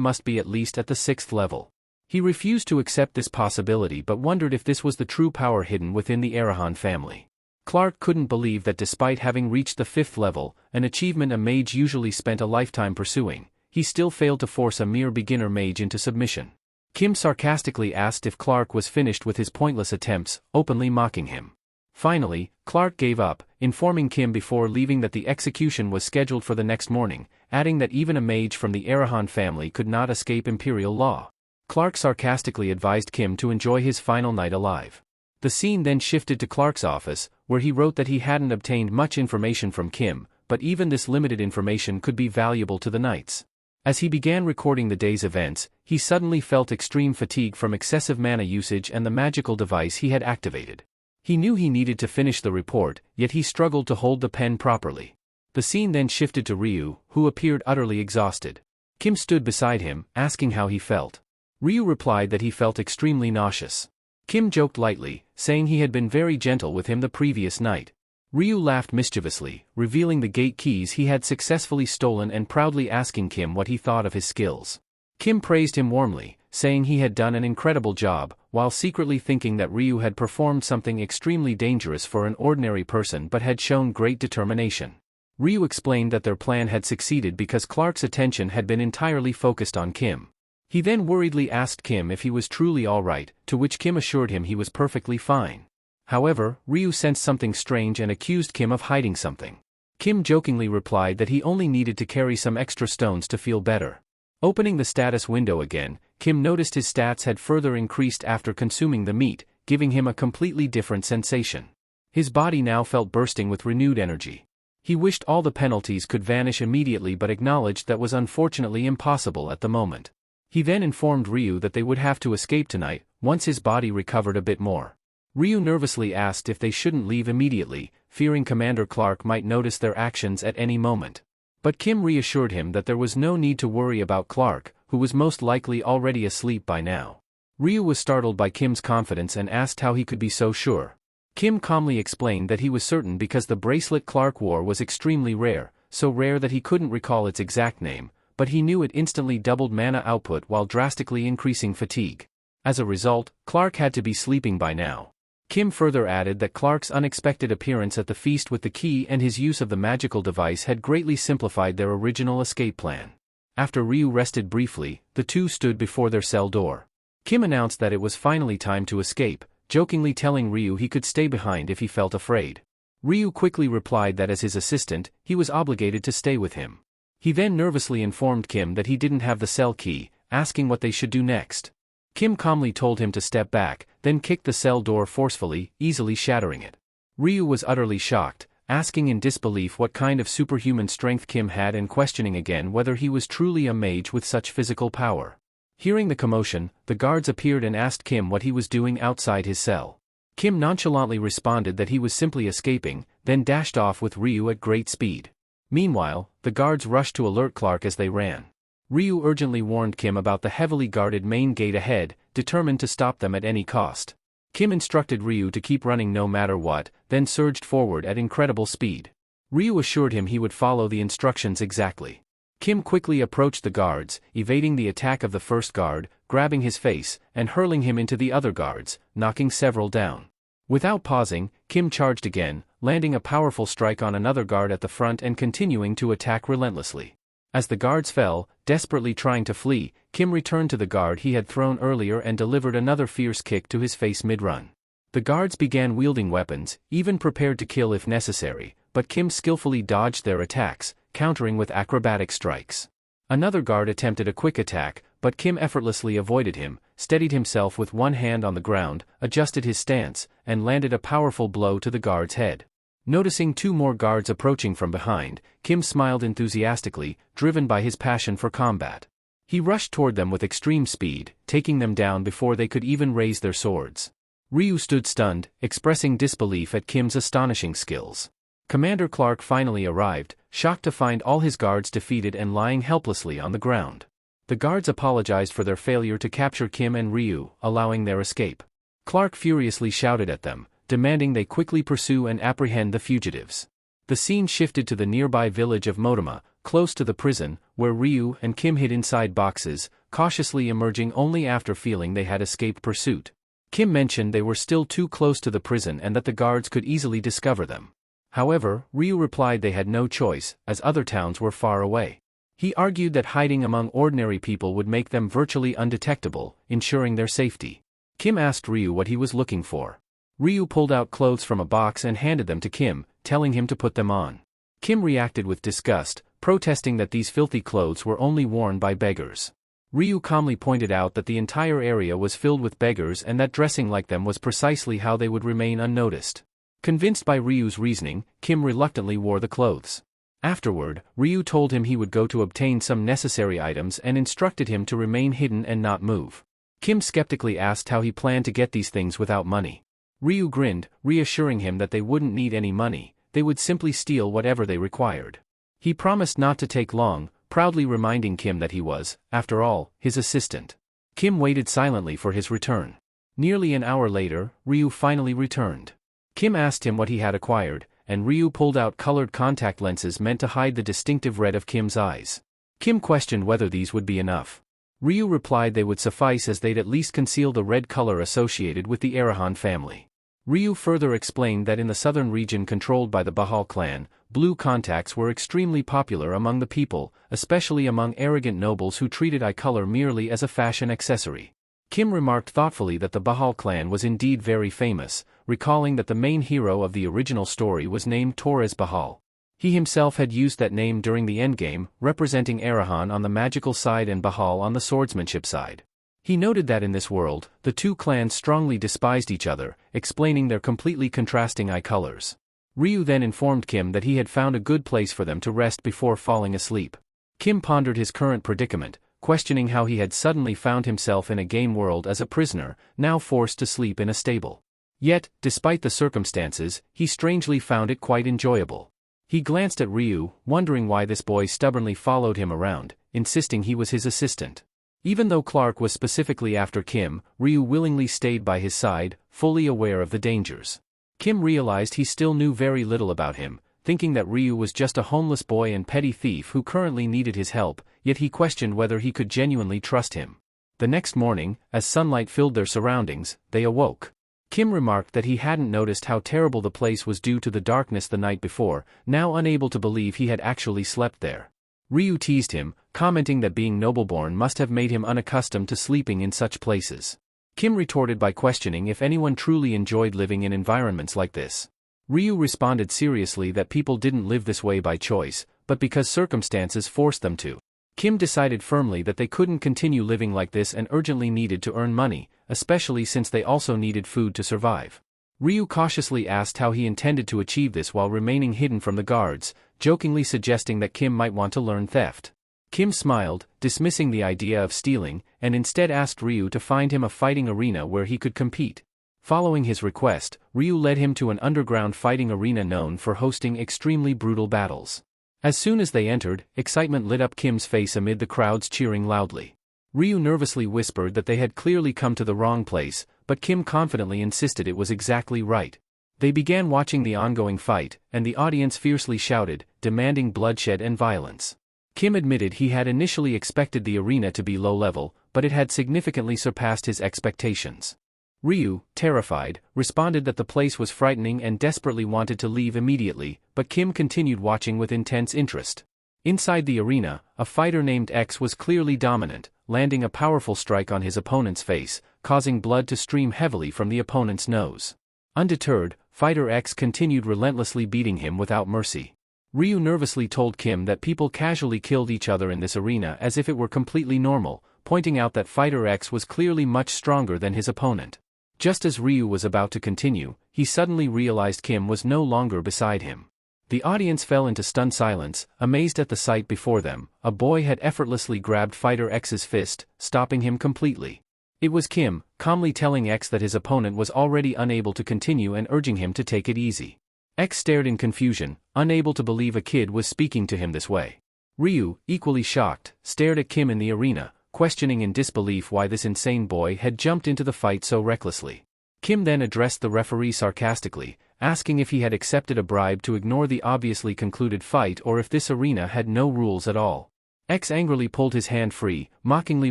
must be at least at the 6th level. He refused to accept this possibility but wondered if this was the true power hidden within the Arahan family. Clark couldn't believe that despite having reached the 5th level, an achievement a mage usually spent a lifetime pursuing, he still failed to force a mere beginner mage into submission. Kim sarcastically asked if Clark was finished with his pointless attempts, openly mocking him. Finally, Clark gave up, informing Kim before leaving that the execution was scheduled for the next morning, adding that even a mage from the Arahan family could not escape imperial law. Clark sarcastically advised Kim to enjoy his final night alive. The scene then shifted to Clark's office, where he wrote that he hadn't obtained much information from Kim, but even this limited information could be valuable to the knights. As he began recording the day's events, he suddenly felt extreme fatigue from excessive mana usage and the magical device he had activated. He knew he needed to finish the report, yet he struggled to hold the pen properly. The scene then shifted to Ryu, who appeared utterly exhausted. Kim stood beside him, asking how he felt. Ryu replied that he felt extremely nauseous. Kim joked lightly, saying he had been very gentle with him the previous night. Ryu laughed mischievously, revealing the gate keys he had successfully stolen and proudly asking Kim what he thought of his skills. Kim praised him warmly, saying he had done an incredible job, while secretly thinking that Ryu had performed something extremely dangerous for an ordinary person but had shown great determination. Ryu explained that their plan had succeeded because Clark's attention had been entirely focused on Kim. He then worriedly asked Kim if he was truly alright, to which Kim assured him he was perfectly fine. However, Ryu sensed something strange and accused Kim of hiding something. Kim jokingly replied that he only needed to carry some extra stones to feel better. Opening the status window again, Kim noticed his stats had further increased after consuming the meat, giving him a completely different sensation. His body now felt bursting with renewed energy. He wished all the penalties could vanish immediately but acknowledged that was unfortunately impossible at the moment. He then informed Ryu that they would have to escape tonight, once his body recovered a bit more. Ryu nervously asked if they shouldn't leave immediately, fearing Commander Clark might notice their actions at any moment. But Kim reassured him that there was no need to worry about Clark, who was most likely already asleep by now. Ryu was startled by Kim's confidence and asked how he could be so sure. Kim calmly explained that he was certain because the bracelet Clark wore was extremely rare, so rare that he couldn't recall its exact name, but he knew it instantly doubled mana output while drastically increasing fatigue. As a result, Clark had to be sleeping by now. Kim further added that Clark's unexpected appearance at the feast with the key and his use of the magical device had greatly simplified their original escape plan. After Ryu rested briefly, the two stood before their cell door. Kim announced that it was finally time to escape, jokingly telling Ryu he could stay behind if he felt afraid. Ryu quickly replied that as his assistant, he was obligated to stay with him. He then nervously informed Kim that he didn't have the cell key, asking what they should do next. Kim calmly told him to step back, then kicked the cell door forcefully, easily shattering it. Ryu was utterly shocked, asking in disbelief what kind of superhuman strength Kim had and questioning again whether he was truly a mage with such physical power. Hearing the commotion, the guards appeared and asked Kim what he was doing outside his cell. Kim nonchalantly responded that he was simply escaping, then dashed off with Ryu at great speed. Meanwhile, the guards rushed to alert Clark as they ran. Ryu urgently warned Kim about the heavily guarded main gate ahead, determined to stop them at any cost. Kim instructed Ryu to keep running no matter what, then surged forward at incredible speed. Ryu assured him he would follow the instructions exactly. Kim quickly approached the guards, evading the attack of the first guard, grabbing his face, and hurling him into the other guards, knocking several down. Without pausing, Kim charged again, landing a powerful strike on another guard at the front and continuing to attack relentlessly. As the guards fell, desperately trying to flee, Kim returned to the guard he had thrown earlier and delivered another fierce kick to his face mid-run. The guards began wielding weapons, even prepared to kill if necessary, but Kim skillfully dodged their attacks, countering with acrobatic strikes. Another guard attempted a quick attack, but Kim effortlessly avoided him, steadied himself with one hand on the ground, adjusted his stance, and landed a powerful blow to the guard's head. Noticing two more guards approaching from behind, Kim smiled enthusiastically, driven by his passion for combat. He rushed toward them with extreme speed, taking them down before they could even raise their swords. Ryu stood stunned, expressing disbelief at Kim's astonishing skills. Commander Clark finally arrived, shocked to find all his guards defeated and lying helplessly on the ground. The guards apologized for their failure to capture Kim and Ryu, allowing their escape. Clark furiously shouted at them, demanding they quickly pursue and apprehend the fugitives. The scene shifted to the nearby village of Motoma, close to the prison, where Ryu and Kim hid inside boxes, cautiously emerging only after feeling they had escaped pursuit. Kim mentioned they were still too close to the prison and that the guards could easily discover them. However, Ryu replied they had no choice, as other towns were far away. He argued that hiding among ordinary people would make them virtually undetectable, ensuring their safety. Kim asked Ryu what he was looking for. Ryu pulled out clothes from a box and handed them to Kim, telling him to put them on. Kim reacted with disgust, protesting that these filthy clothes were only worn by beggars. Ryu calmly pointed out that the entire area was filled with beggars and that dressing like them was precisely how they would remain unnoticed. Convinced by Ryu's reasoning, Kim reluctantly wore the clothes. Afterward, Ryu told him he would go to obtain some necessary items and instructed him to remain hidden and not move. Kim skeptically asked how he planned to get these things without money. Ryu grinned, reassuring him that they wouldn't need any money, they would simply steal whatever they required. He promised not to take long, proudly reminding Kim that he was, after all, his assistant. Kim waited silently for his return. Nearly an hour later, Ryu finally returned. Kim asked him what he had acquired, and Ryu pulled out colored contact lenses meant to hide the distinctive red of Kim's eyes. Kim questioned whether these would be enough. Ryu replied they would suffice as they'd at least conceal the red color associated with the Arahan family. Ryu further explained that in the southern region controlled by the Bahal clan, blue contacts were extremely popular among the people, especially among arrogant nobles who treated eye color merely as a fashion accessory. Kim remarked thoughtfully that the Bahal clan was indeed very famous, recalling that the main hero of the original story was named Torres Bahal. He himself had used that name during the endgame, representing Arahan on the magical side and Bahal on the swordsmanship side. He noted that in this world, the two clans strongly despised each other, explaining their completely contrasting eye colors. Ryu then informed Kim that he had found a good place for them to rest before falling asleep. Kim pondered his current predicament, questioning how he had suddenly found himself in a game world as a prisoner, now forced to sleep in a stable. Yet, despite the circumstances, he strangely found it quite enjoyable. He glanced at Ryu, wondering why this boy stubbornly followed him around, insisting he was his assistant. Even though Clark was specifically after Kim, Ryu willingly stayed by his side, fully aware of the dangers. Kim realized he still knew very little about him, thinking that Ryu was just a homeless boy and petty thief who currently needed his help, yet he questioned whether he could genuinely trust him. The next morning, as sunlight filled their surroundings, they awoke. Kim remarked that he hadn't noticed how terrible the place was due to the darkness the night before, now unable to believe he had actually slept there. Ryu teased him, commenting that being nobleborn must have made him unaccustomed to sleeping in such places. Kim retorted by questioning if anyone truly enjoyed living in environments like this. Ryu responded seriously that people didn't live this way by choice, but because circumstances forced them to. Kim decided firmly that they couldn't continue living like this and urgently needed to earn money, especially since they also needed food to survive. Ryu cautiously asked how he intended to achieve this while remaining hidden from the guards, jokingly suggesting that Kim might want to learn theft. Kim smiled, dismissing the idea of stealing, and instead asked Ryu to find him a fighting arena where he could compete. Following his request, Ryu led him to an underground fighting arena known for hosting extremely brutal battles. As soon as they entered, excitement lit up Kim's face amid the crowds cheering loudly. Ryu nervously whispered that they had clearly come to the wrong place, but Kim confidently insisted it was exactly right. They began watching the ongoing fight, and the audience fiercely shouted, demanding bloodshed and violence. Kim admitted he had initially expected the arena to be low-level, but it had significantly surpassed his expectations. Ryu, terrified, responded that the place was frightening and desperately wanted to leave immediately, but Kim continued watching with intense interest. Inside the arena, a fighter named X was clearly dominant, landing a powerful strike on his opponent's face, causing blood to stream heavily from the opponent's nose. Undeterred, Fighter X continued relentlessly beating him without mercy. Ryu nervously told Kim that people casually killed each other in this arena as if it were completely normal, pointing out that Fighter X was clearly much stronger than his opponent. Just as Ryu was about to continue, he suddenly realized Kim was no longer beside him. The audience fell into stunned silence, amazed at the sight before them. A boy had effortlessly grabbed Fighter X's fist, stopping him completely. It was Kim, calmly telling X that his opponent was already unable to continue and urging him to take it easy. X stared in confusion, unable to believe a kid was speaking to him this way. Ryu, equally shocked, stared at Kim in the arena, questioning in disbelief why this insane boy had jumped into the fight so recklessly. Kim then addressed the referee sarcastically, asking if he had accepted a bribe to ignore the obviously concluded fight or if this arena had no rules at all. X angrily pulled his hand free, mockingly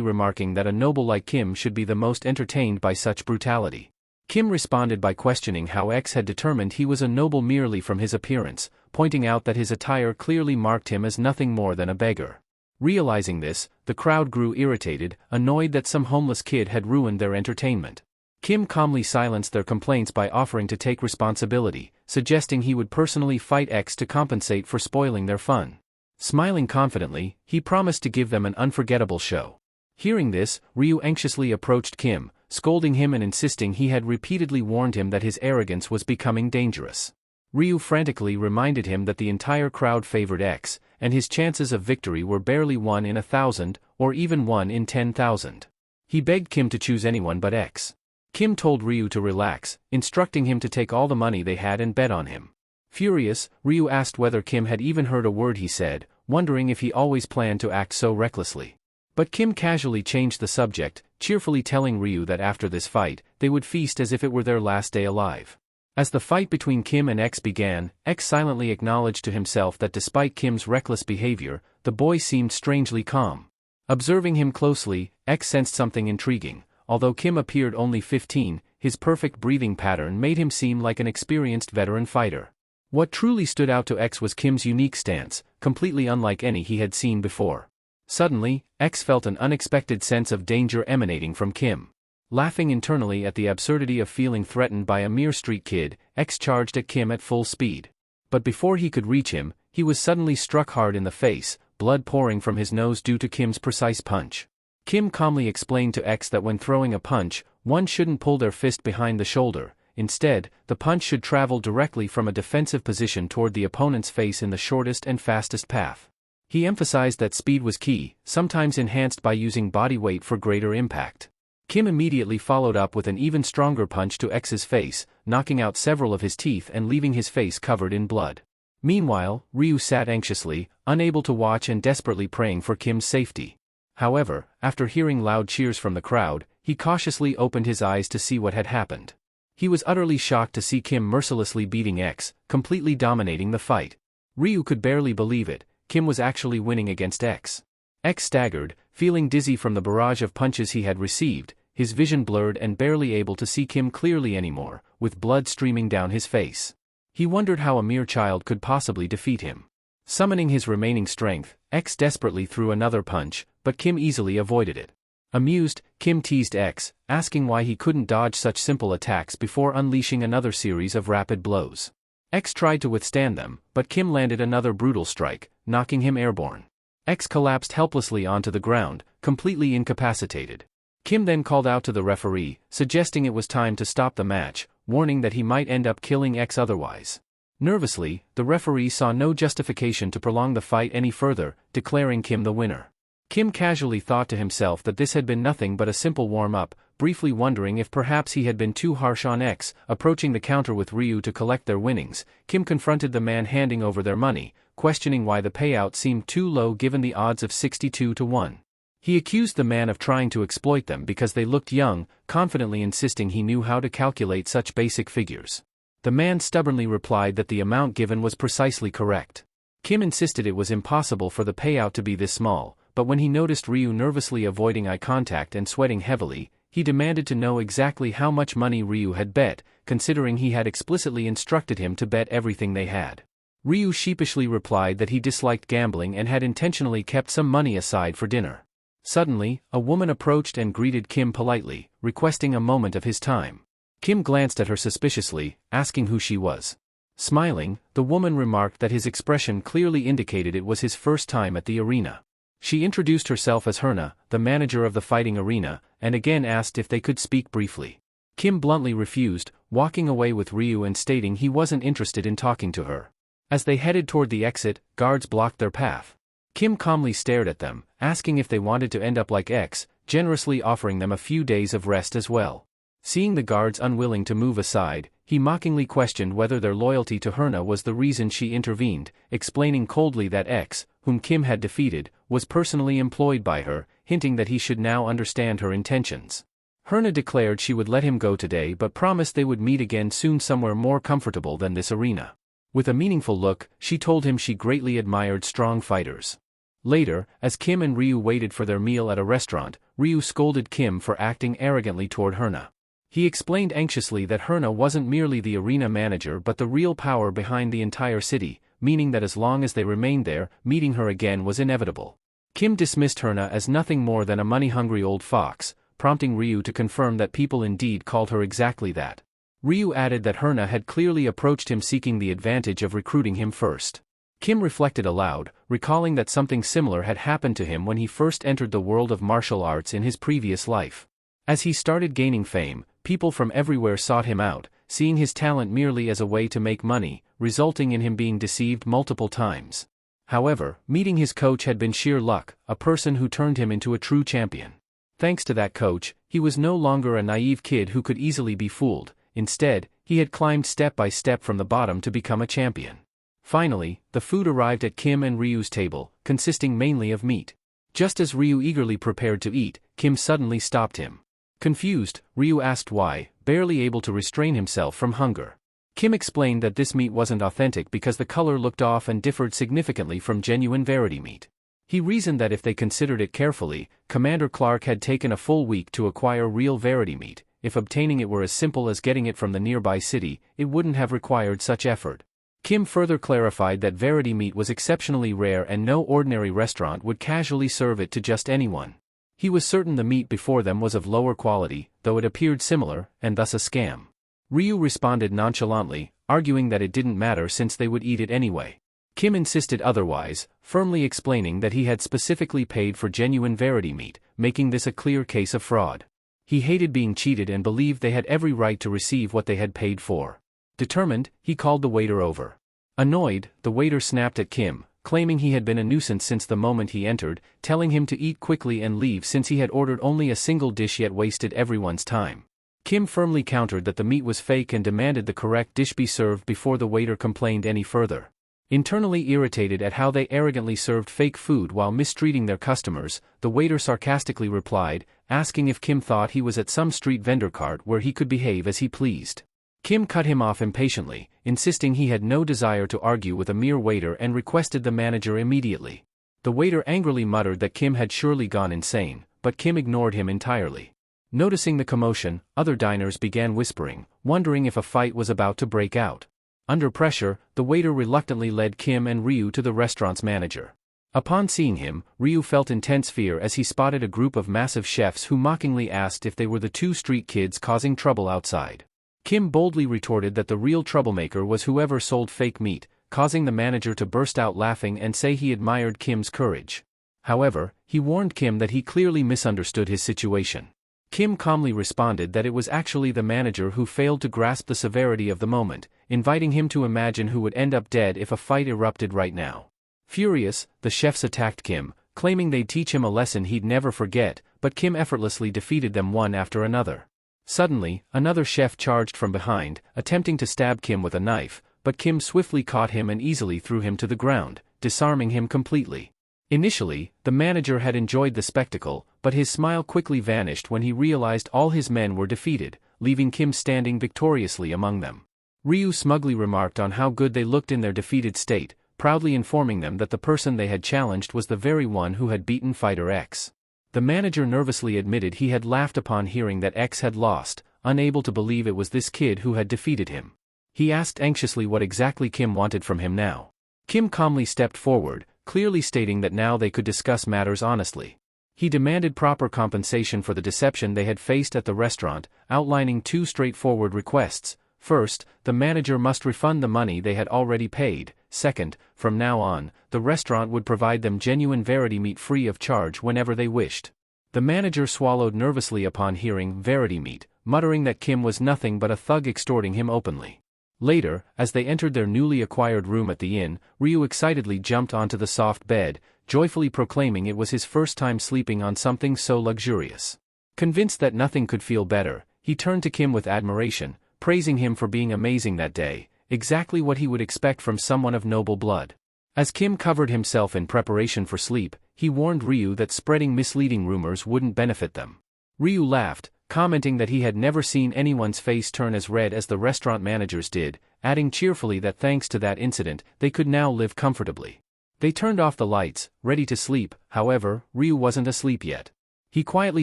remarking that a noble like Kim should be the most entertained by such brutality. Kim responded by questioning how X had determined he was a noble merely from his appearance, pointing out that his attire clearly marked him as nothing more than a beggar. Realizing this, the crowd grew irritated, annoyed that some homeless kid had ruined their entertainment. Kim calmly silenced their complaints by offering to take responsibility, suggesting he would personally fight X to compensate for spoiling their fun. Smiling confidently, he promised to give them an unforgettable show. Hearing this, Ryu anxiously approached Kim, scolding him and insisting he had repeatedly warned him that his arrogance was becoming dangerous. Ryu frantically reminded him that the entire crowd favored X, and his chances of victory were barely 1 in 1,000, or even 1 in 10,000. He begged Kim to choose anyone but X. Kim told Ryu to relax, instructing him to take all the money they had and bet on him. Furious, Ryu asked whether Kim had even heard a word he said, wondering if he always planned to act so recklessly. But Kim casually changed the subject, cheerfully telling Ryu that after this fight, they would feast as if it were their last day alive. As the fight between Kim and X began, X silently acknowledged to himself that despite Kim's reckless behavior, the boy seemed strangely calm. Observing him closely, X sensed something intriguing. Although Kim appeared only 15, his perfect breathing pattern made him seem like an experienced veteran fighter. What truly stood out to X was Kim's unique stance, completely unlike any he had seen before. Suddenly, X felt an unexpected sense of danger emanating from Kim. Laughing internally at the absurdity of feeling threatened by a mere street kid, X charged at Kim at full speed. But before he could reach him, he was suddenly struck hard in the face, blood pouring from his nose due to Kim's precise punch. Kim calmly explained to X that when throwing a punch, one shouldn't pull their fist behind the shoulder. Instead, the punch should travel directly from a defensive position toward the opponent's face in the shortest and fastest path. He emphasized that speed was key, sometimes enhanced by using body weight for greater impact. Kim immediately followed up with an even stronger punch to X's face, knocking out several of his teeth and leaving his face covered in blood. Meanwhile, Ryu sat anxiously, unable to watch and desperately praying for Kim's safety. However, after hearing loud cheers from the crowd, he cautiously opened his eyes to see what had happened. He was utterly shocked to see Kim mercilessly beating X, completely dominating the fight. Ryu could barely believe it. Kim was actually winning against X. X staggered, feeling dizzy from the barrage of punches he had received, his vision blurred and barely able to see Kim clearly anymore, with blood streaming down his face. He wondered how a mere child could possibly defeat him. Summoning his remaining strength, X desperately threw another punch, but Kim easily avoided it. Amused, Kim teased X, asking why he couldn't dodge such simple attacks before unleashing another series of rapid blows. X tried to withstand them, but Kim landed another brutal strike, knocking him airborne. X collapsed helplessly onto the ground, completely incapacitated. Kim then called out to the referee, suggesting it was time to stop the match, warning that he might end up killing X otherwise. Nervously, the referee saw no justification to prolong the fight any further, declaring Kim the winner. Kim casually thought to himself that this had been nothing but a simple warm-up, briefly wondering if perhaps he had been too harsh on X. Approaching the counter with Ryu to collect their winnings, Kim confronted the man handing over their money, questioning why the payout seemed too low given the odds of 62-1. He accused the man of trying to exploit them because they looked young, confidently insisting he knew how to calculate such basic figures. The man stubbornly replied that the amount given was precisely correct. Kim insisted it was impossible for the payout to be this small, but when he noticed Ryu nervously avoiding eye contact and sweating heavily, he demanded to know exactly how much money Ryu had bet, considering he had explicitly instructed him to bet everything they had. Ryu sheepishly replied that he disliked gambling and had intentionally kept some money aside for dinner. Suddenly, a woman approached and greeted Kim politely, requesting a moment of his time. Kim glanced at her suspiciously, asking who she was. Smiling, the woman remarked that his expression clearly indicated it was his first time at the arena. She introduced herself as Herna, the manager of the fighting arena, and again asked if they could speak briefly. Kim bluntly refused, walking away with Ryu and stating he wasn't interested in talking to her. As they headed toward the exit, guards blocked their path. Kim calmly stared at them, asking if they wanted to end up like X, generously offering them a few days of rest as well. Seeing the guards unwilling to move aside, he mockingly questioned whether their loyalty to Herna was the reason she intervened, explaining coldly that X, whom Kim had defeated, was personally employed by her, hinting that he should now understand her intentions. Herna declared she would let him go today but promised they would meet again soon somewhere more comfortable than this arena. With a meaningful look, she told him she greatly admired strong fighters. Later, as Kim and Ryu waited for their meal at a restaurant, Ryu scolded Kim for acting arrogantly toward Herna. He explained anxiously that Herna wasn't merely the arena manager but the real power behind the entire city, meaning that as long as they remained there, meeting her again was inevitable. Kim dismissed Herna as nothing more than a money-hungry old fox, prompting Ryu to confirm that people indeed called her exactly that. Ryu added that Herna had clearly approached him seeking the advantage of recruiting him first. Kim reflected aloud, recalling that something similar had happened to him when he first entered the world of martial arts in his previous life. As he started gaining fame, people from everywhere sought him out, seeing his talent merely as a way to make money, resulting in him being deceived multiple times. However, meeting his coach had been sheer luck, a person who turned him into a true champion. Thanks to that coach, he was no longer a naive kid who could easily be fooled. Instead, he had climbed step by step from the bottom to become a champion. Finally, the food arrived at Kim and Ryu's table, consisting mainly of meat. Just as Ryu eagerly prepared to eat, Kim suddenly stopped him. Confused, Ryu asked why, barely able to restrain himself from hunger. Kim explained that this meat wasn't authentic because the color looked off and differed significantly from genuine Verity meat. He reasoned that if they considered it carefully, Commander Clark had taken a full week to acquire real Verity meat. If obtaining it were as simple as getting it from the nearby city, it wouldn't have required such effort. Kim further clarified that Verity meat was exceptionally rare and no ordinary restaurant would casually serve it to just anyone. He was certain the meat before them was of lower quality, though it appeared similar, and thus a scam. Ryu responded nonchalantly, arguing that it didn't matter since they would eat it anyway. Kim insisted otherwise, firmly explaining that he had specifically paid for genuine Verity meat, making this a clear case of fraud. He hated being cheated and believed they had every right to receive what they had paid for. Determined, he called the waiter over. Annoyed, the waiter snapped at Kim, claiming he had been a nuisance since the moment he entered, telling him to eat quickly and leave since he had ordered only a single dish yet wasted everyone's time. Kim firmly countered that the meat was fake and demanded the correct dish be served before the waiter complained any further. Internally irritated at how they arrogantly served fake food while mistreating their customers, the waiter sarcastically replied, asking if Kim thought he was at some street vendor cart where he could behave as he pleased. Kim cut him off impatiently, insisting he had no desire to argue with a mere waiter and requested the manager immediately. The waiter angrily muttered that Kim had surely gone insane, but Kim ignored him entirely. Noticing the commotion, other diners began whispering, wondering if a fight was about to break out. Under pressure, the waiter reluctantly led Kim and Ryu to the restaurant's manager. Upon seeing him, Ryu felt intense fear as he spotted a group of massive chefs who mockingly asked if they were the two street kids causing trouble outside. Kim boldly retorted that the real troublemaker was whoever sold fake meat, causing the manager to burst out laughing and say he admired Kim's courage. However, he warned Kim that he clearly misunderstood his situation. Kim calmly responded that it was actually the manager who failed to grasp the severity of the moment, inviting him to imagine who would end up dead if a fight erupted right now. Furious, the chefs attacked Kim, claiming they'd teach him a lesson he'd never forget, but Kim effortlessly defeated them one after another. Suddenly, another chef charged from behind, attempting to stab Kim with a knife, but Kim swiftly caught him and easily threw him to the ground, disarming him completely. Initially, the manager had enjoyed the spectacle, but his smile quickly vanished when he realized all his men were defeated, leaving Kim standing victoriously among them. Ryu smugly remarked on how good they looked in their defeated state, proudly informing them that the person they had challenged was the very one who had beaten Fighter X. The manager nervously admitted he had laughed upon hearing that X had lost, unable to believe it was this kid who had defeated him. He asked anxiously what exactly Kim wanted from him now. Kim calmly stepped forward, clearly stating that now they could discuss matters honestly. He demanded proper compensation for the deception they had faced at the restaurant, outlining two straightforward requests. First, the manager must refund the money they had already paid. Second, from now on, the restaurant would provide them genuine Verity meat free of charge whenever they wished. The manager swallowed nervously upon hearing Verity meat, muttering that Kim was nothing but a thug extorting him openly. Later, as they entered their newly acquired room at the inn, Ryu excitedly jumped onto the soft bed, joyfully proclaiming it was his first time sleeping on something so luxurious. Convinced that nothing could feel better, he turned to Kim with admiration, praising him for being amazing that day, exactly what he would expect from someone of noble blood. As Kim covered himself in preparation for sleep, he warned Ryu that spreading misleading rumors wouldn't benefit them. Ryu laughed, commenting that he had never seen anyone's face turn as red as the restaurant manager's did, adding cheerfully that thanks to that incident, they could now live comfortably. They turned off the lights, ready to sleep. However, Ryu wasn't asleep yet. He quietly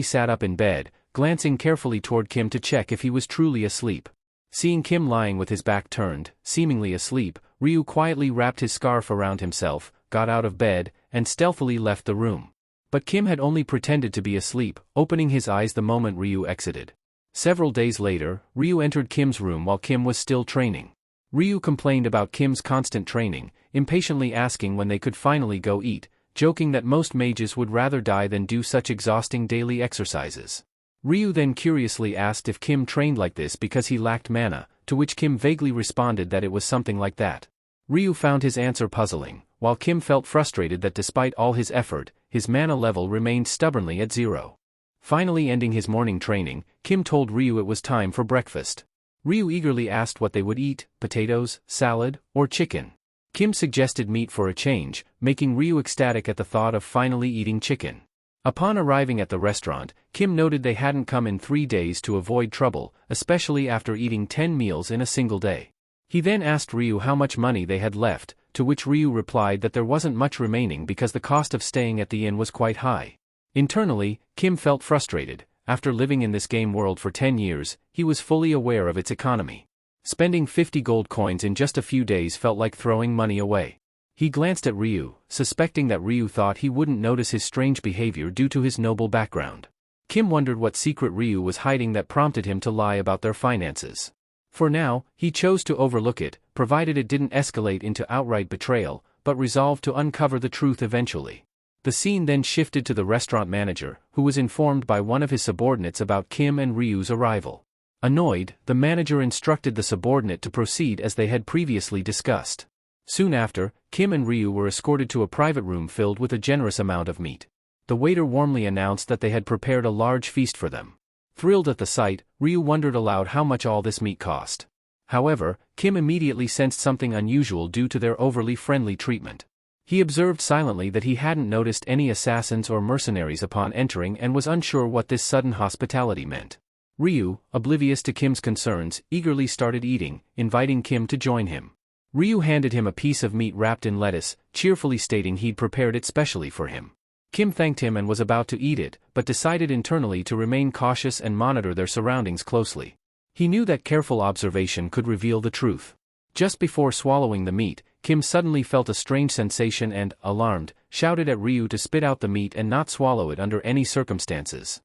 sat up in bed, glancing carefully toward Kim to check if he was truly asleep. Seeing Kim lying with his back turned, seemingly asleep, Ryu quietly wrapped his scarf around himself, got out of bed, and stealthily left the room. But Kim had only pretended to be asleep, opening his eyes the moment Ryu exited. Several days later, Ryu entered Kim's room while Kim was still training. Ryu complained about Kim's constant training, impatiently asking when they could finally go eat, joking that most mages would rather die than do such exhausting daily exercises. Ryu then curiously asked if Kim trained like this because he lacked mana, to which Kim vaguely responded that it was something like that. Ryu found his answer puzzling, while Kim felt frustrated that despite all his effort, his mana level remained stubbornly at 0. Finally ending his morning training, Kim told Ryu it was time for breakfast. Ryu eagerly asked what they would eat: potatoes, salad, or chicken. Kim suggested meat for a change, making Ryu ecstatic at the thought of finally eating chicken. Upon arriving at the restaurant, Kim noted they hadn't come in 3 days to avoid trouble, especially after eating 10 meals in a single day. He then asked Ryu how much money they had left, to which Ryu replied that there wasn't much remaining because the cost of staying at the inn was quite high. Internally, Kim felt frustrated. After living in this game world for 10 years, he was fully aware of its economy. Spending 50 gold coins in just a few days felt like throwing money away. He glanced at Ryu, suspecting that Ryu thought he wouldn't notice his strange behavior due to his noble background. Kim wondered what secret Ryu was hiding that prompted him to lie about their finances. For now, he chose to overlook it, provided it didn't escalate into outright betrayal, but resolved to uncover the truth eventually. The scene then shifted to the restaurant manager, who was informed by one of his subordinates about Kim and Ryu's arrival. Annoyed, the manager instructed the subordinate to proceed as they had previously discussed. Soon after, Kim and Ryu were escorted to a private room filled with a generous amount of meat. The waiter warmly announced that they had prepared a large feast for them. Thrilled at the sight, Ryu wondered aloud how much all this meat cost. However, Kim immediately sensed something unusual due to their overly friendly treatment. He observed silently that he hadn't noticed any assassins or mercenaries upon entering and was unsure what this sudden hospitality meant. Ryu, oblivious to Kim's concerns, eagerly started eating, inviting Kim to join him. Ryu handed him a piece of meat wrapped in lettuce, cheerfully stating he'd prepared it specially for him. Kim thanked him and was about to eat it, but decided internally to remain cautious and monitor their surroundings closely. He knew that careful observation could reveal the truth. Just before swallowing the meat, Kim suddenly felt a strange sensation and, alarmed, shouted at Ryu to spit out the meat and not swallow it under any circumstances.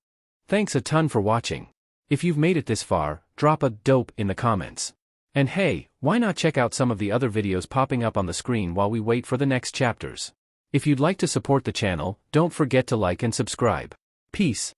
Thanks a ton for watching. If you've made it this far, drop a dope in the comments. And hey, why not check out some of the other videos popping up on the screen while we wait for the next chapters? If you'd like to support the channel, don't forget to like and subscribe. Peace.